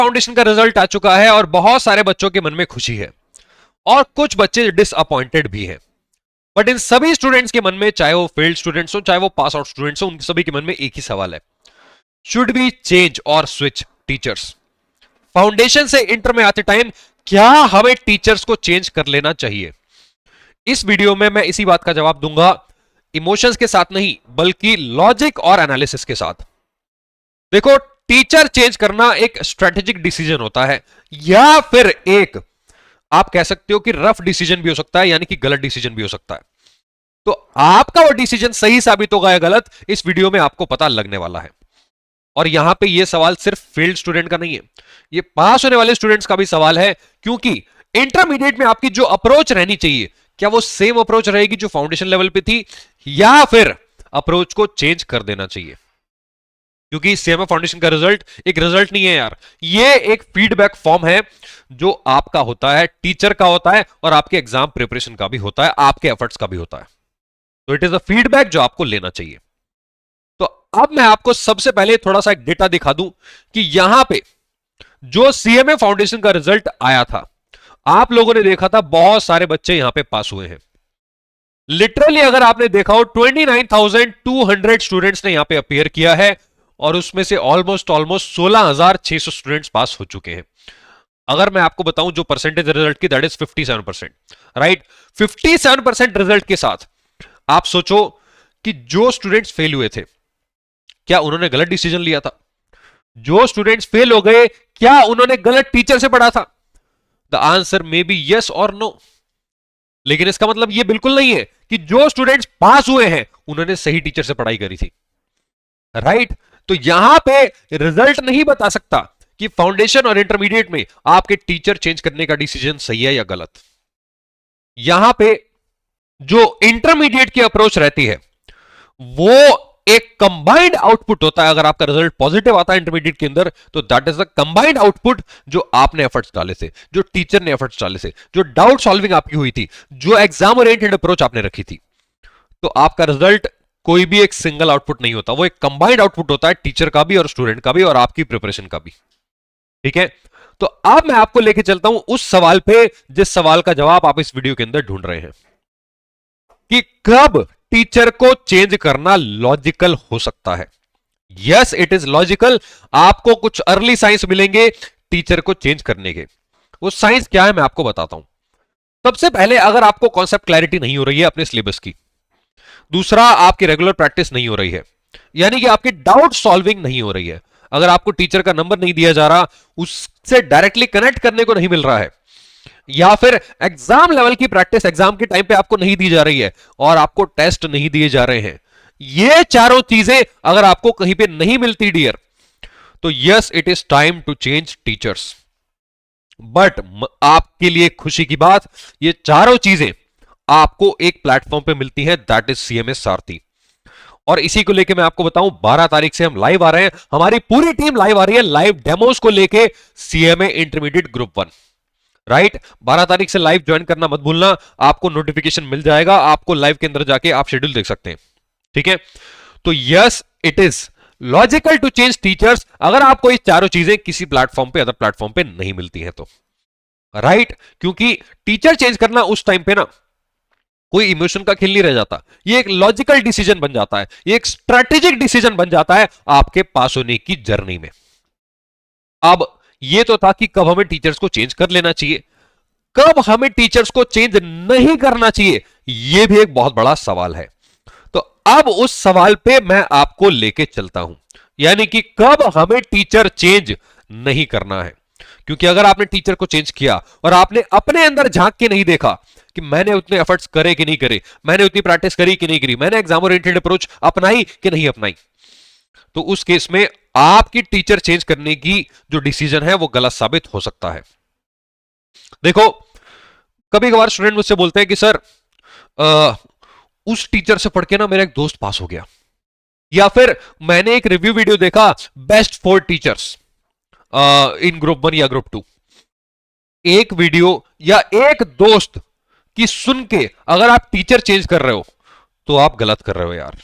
Foundation का result आ चुका है और बहुत सारे बच्चों के मन में खुशी है और कुछ बच्चे डिसअपॉइंटेड भी हैं। बट इन सभी स्टूडेंट्स के मन में, चाहे वो फेल्ड स्टूडेंट्स हो चाहे वो पास आउट स्टूडेंट्स हो, उन सभी के मन में एक ही सवाल है, शुड वी चेंज और स्विच टीचर्स? फाउंडेशन से इंटर में आते टाइम क्या हमें टीचर्स को चेंज कर लेना चाहिए? इस वीडियो में मैं इसी बात का जवाब दूंगा, इमोशंस के साथ नहीं बल्कि लॉजिक और एनालिसिस के साथ। देखो, टीचर चेंज करना एक स्ट्रेटेजिक डिसीजन होता है या फिर एक, आप कह सकते हो कि रफ डिसीजन भी हो सकता है, यानी कि गलत डिसीजन भी हो सकता है। तो आपका वो डिसीजन सही साबित होगा या गलत, इस वीडियो में आपको पता लगने वाला है। और यहां पे ये सवाल सिर्फ फेल्ड स्टूडेंट का नहीं है, ये पास होने वाले स्टूडेंट्स का भी सवाल है, क्योंकि इंटरमीडिएट में आपकी जो अप्रोच रहनी चाहिए, क्या वो सेम अप्रोच रहेगी जो फाउंडेशन लेवल पे थी, या फिर अप्रोच को चेंज कर देना चाहिए? क्योंकि सीएमए फाउंडेशन का रिजल्ट एक रिजल्ट नहीं है यार, ये एक फीडबैक फॉर्म है जो आपका होता है, टीचर का होता है और आपके एग्जाम प्रिपरेशन का भी होता है, आपके एफर्ट्स का भी होता है। तो इट इज अ फीडबैक जो आपको लेना चाहिए। तो अब मैं आपको सबसे पहले थोड़ा सा एक डेटा दिखा दूं कि यहां पे जो सीएमए फाउंडेशन का रिजल्ट आया था, आप लोगों ने देखा था बहुत सारे बच्चे यहां पे पास हुए हैं। लिटरली अगर आपने देखा हो 29,200 स्टूडेंट्स ने यहां पे अपीयर किया है और उसमें से ऑलमोस्ट 16,600 स्टूडेंट्स पास हो चुके हैं। अगर मैं आपको बताऊं जो परसेंटेज रिजल्ट की, दैट इज 57%, राइट? 57% रिजल्ट के साथ आप सोचो कि जो स्टूडेंट्स फेल हुए थे, क्या उन्होंने गलत डिसीजन लिया था? जो स्टूडेंट्स फेल हो गए, क्या उन्होंने गलत टीचर से पढ़ा था? The answer may be yes और नो। लेकिन इसका मतलब यह बिल्कुल नहीं है कि जो स्टूडेंट्स पास हुए हैं उन्होंने सही टीचर से पढ़ाई करी थी, राइट? तो यहां पे रिजल्ट नहीं बता सकता कि फाउंडेशन और इंटरमीडिएट में आपके टीचर चेंज करने का डिसीजन सही है या गलत। यहां पे जो इंटरमीडिएट की अप्रोच रहती है वो एक कंबाइंड आउटपुट होता है। अगर आपका रिजल्ट पॉजिटिव आता है इंटरमीडिएट के अंदर, तो that is the combined output जो आपने एफर्ट्स डाले थे, जो टीचर ने एफर्ट्स डाले थे, जो डाउट सॉल्विंग आपकी हुई थी, जो एग्जाम ओरिएंटेड अप्रोच आपने रखी थी। तो आपका रिजल्ट कोई भी एक सिंगल आउटपुट नहीं होता, वो एक कंबाइंड आउटपुट होता है, टीचर का भी और स्टूडेंट का भी और आपकी प्रिपरेशन का भी। ठीक है? तो अब मैं आपको लेके चलता हूं उस सवाल पे जिस सवाल का जवाब आप इस वीडियो के अंदर ढूंढ रहे हैं कि कब टीचर को चेंज करना लॉजिकल हो सकता है। Yes, it is logical. आपको कुछ अर्ली साइंस मिलेंगे टीचर को चेंज करने के। वो साइंस क्या है मैं आपको बताता हूं। सबसे पहले, अगर आपको कॉन्सेप्ट क्लैरिटी नहीं हो रही है अपने सिलेबस की, दूसरा आपकी रेगुलर प्रैक्टिस नहीं हो रही है, यानी कि आपकी डाउट सॉल्विंग नहीं हो रही है, अगर आपको टीचर का नंबर नहीं दिया जा रहा, उससे डायरेक्टली कनेक्ट करने को नहीं मिल रहा है, या फिर एग्जाम लेवल की प्रैक्टिस एग्जाम के टाइम पे आपको नहीं दी जा रही है और आपको टेस्ट नहीं दिए जा रहे हैं, ये चारों चीजें अगर आपको कहीं पे नहीं मिलती डियर, तो yes, it is time to change teachers. But आपके लिए खुशी की बात, ये चारों चीजें आपको एक प्लेटफॉर्म पे मिलती हैं, दैट इज सीएमए सारथी। और इसी को लेके मैं आपको बताऊं, 12 तारीख से हम लाइव आ रहे हैं, हमारी पूरी टीम लाइव आ रही है लाइव डेमोस को लेके सीएमए इंटरमीडिएट ग्रुप 1, राइट? 12 तारीख से लाइव ज्वाइन करना मत भूलना, आपको नोटिफिकेशन मिल जाएगा, आपको लाइव के अंदर जाके आप शेड्यूल देख सकते हैं। ठीक है? तो yes, it is logical to change teachers अगर आपको ये चारों चीजें किसी प्लेटफॉर्म पे, अदर प्लेटफॉर्म पे नहीं मिलती हैं तो, राइट? क्योंकि टीचर चेंज करना उस टाइम पे ना कोई इमोशन का खेल नहीं रह जाता, ये एक लॉजिकल डिसीजन बन जाता है, ये एक स्ट्रेटेजिक डिसीजन बन जाता है आपके पास होने की जर्नी में। अब ये तो था कि कब हमें टीचर्स को चेंज कर लेना चाहिए, कब हमें टीचर्स को चेंज नहीं करना चाहिए, यह भी एक बहुत बड़ा सवाल है। तो अब उस सवाल पे मैं आपको लेके चलता हूं, यानी कि कब हमें टीचर चेंज नहीं करना है। क्योंकि अगर आपने टीचर को चेंज किया और आपने अपने अंदर झांक के नहीं देखा कि मैंने उतने एफर्ट्स करे कि नहीं करे, मैंने उतनी प्रैक्टिस करी कि नहीं करी, मैंने एग्जाम ओरिएंटेड अप्रोच अपनाई कि नहीं अपनाई, तो उस केस में आपकी टीचर चेंज करने की जो डिसीजन है वो गलत साबित हो सकता है। देखो, कभी कभार स्टूडेंट मुझसे बोलते हैं कि सर उस टीचर से पढ़ के ना मेरा एक दोस्त पास हो गया, या फिर मैंने एक रिव्यू वीडियो देखा बेस्ट 4 टीचर्स इन ग्रुप 1 या ग्रुप 2। एक वीडियो या एक दोस्त की सुन के अगर आप टीचर चेंज कर रहे हो तो आप गलत कर रहे हो यार।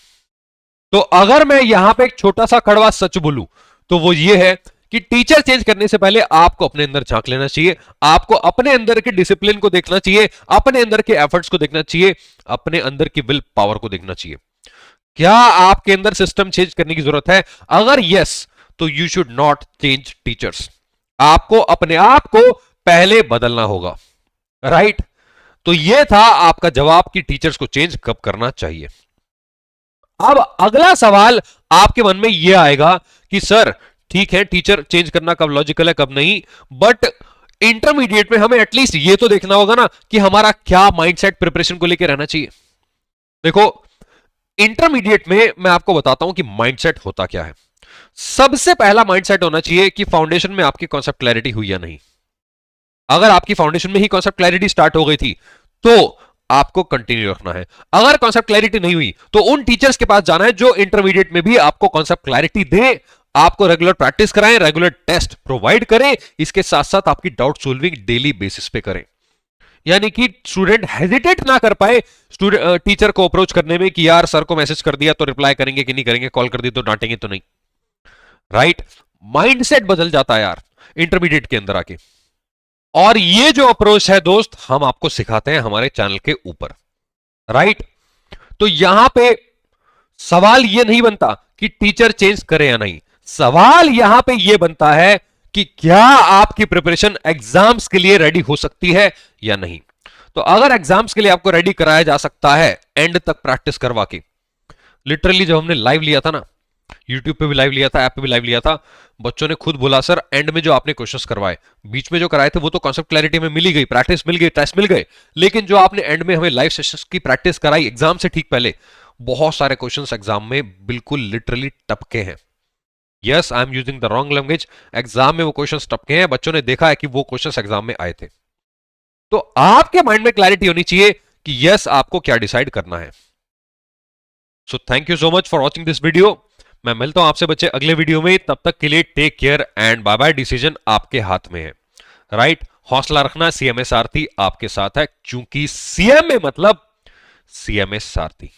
तो अगर मैं यहां पे एक छोटा सा कड़वा सच बोलूं तो वो ये है कि टीचर चेंज करने से पहले आपको अपने अंदर झांक लेना चाहिए, आपको अपने अंदर के डिसिप्लिन को देखना चाहिए, अपने अंदर के एफर्ट्स को देखना चाहिए, अपने अंदर की विल पावर को देखना चाहिए। क्या आपके अंदर सिस्टम चेंज करने की जरूरत है? अगर यस, तो you should not change teachers. आपको अपने आप को पहले बदलना होगा, राइट? तो यह था आपका जवाब कि टीचर्स को चेंज कब करना चाहिए। अब अगला सवाल आपके मन में यह आएगा कि सर ठीक है, टीचर चेंज करना कब लॉजिकल है कब नहीं, बट इंटरमीडिएट में हमें एटलीस्ट ये तो देखना होगा ना कि हमारा क्या माइंडसेट प्रिपरेशन को लेकर रहना चाहिए। देखो, इंटरमीडिएट में मैं आपको बताता हूं कि माइंडसेट होता क्या है। सबसे पहला माइंडसेट होना चाहिए कि फाउंडेशन में आपकी कॉन्सेप्ट क्लैरिटी हुई या नहीं। अगर आपकी फाउंडेशन में ही कॉन्सेप्ट क्लैरिटी स्टार्ट हो गई थी तो आपको कंटिन्यू रखना है। अगर कॉन्सेप्ट क्लैरिटी नहीं हुई तो उन टीचर्स के पास जाना है जो इंटरमीडिएट में भी आपको कॉन्सेप्ट क्लैरिटी दे, आपको रेगुलर प्रैक्टिस कराएं, रेगुलर टेस्ट प्रोवाइड करें, इसके साथ साथ आपकी डाउट सॉल्विंग डेली बेसिस पे करें। यानी कि स्टूडेंट हेजिटेट ना कर पाए टीचर को अप्रोच करने में कि यार सर को मैसेज कर दिया तो रिप्लाई करेंगे कि नहीं करेंगे, कॉल कर दी तो डांटेंगे तो नहीं, राइट? माइंडसेट बदल जाता है यार इंटरमीडिएट के अंदर आके। और ये जो अप्रोच है दोस्त, हम आपको सिखाते हैं हमारे चैनल के ऊपर, राइट? तो यहां पे सवाल ये नहीं बनता कि टीचर चेंज करे या नहीं, सवाल यहां पे ये बनता है कि क्या आपकी प्रिपरेशन एग्जाम्स के लिए रेडी हो सकती है या नहीं। तो अगर एग्जाम्स के लिए आपको रेडी कराया जा सकता है एंड तक प्रैक्टिस करवा के, लिटरली जब हमने लाइव लिया था ना, यूट्यूब पे भी लाइव लिया था, ऐप पे भी लाइव लिया था, बच्चों ने खुद बोला सर एंड में जो आपने क्वेश्चंस करवाए, बीच में जो कराए थे वो तो कॉन्सेप्ट क्लैरिटी में मिली गई, प्रैक्टिस मिल गई, टेस्ट मिल गए, लेकिन जो आपने एंड में हमें लाइव सेशंस की प्रैक्टिस कराई एग्जाम से ठीक पहले, बहुत सारे क्वेश्चंस एग्जाम में बिल्कुल लिटरली टपके हैं। Yes, I am using the wrong language, exam में वो क्वेश्चंस टपके हैं, बच्चों ने देखा है कि वो क्वेश्चंस एग्जाम में आए थे। तो आपके माइंड में क्लैरिटी होनी चाहिए कि यस आपको क्या डिसाइड करना है। So thank you so much for watching this video. मैं मिलता हूं आपसे बच्चे अगले वीडियो में, तब तक के लिए take care and bye bye. Decision आपके हाथ में है, राइट? हौसला रखना, सीएमए सारथी आपके साथ है, क्योंकि सीएमए मतलब सीएमए सारथी।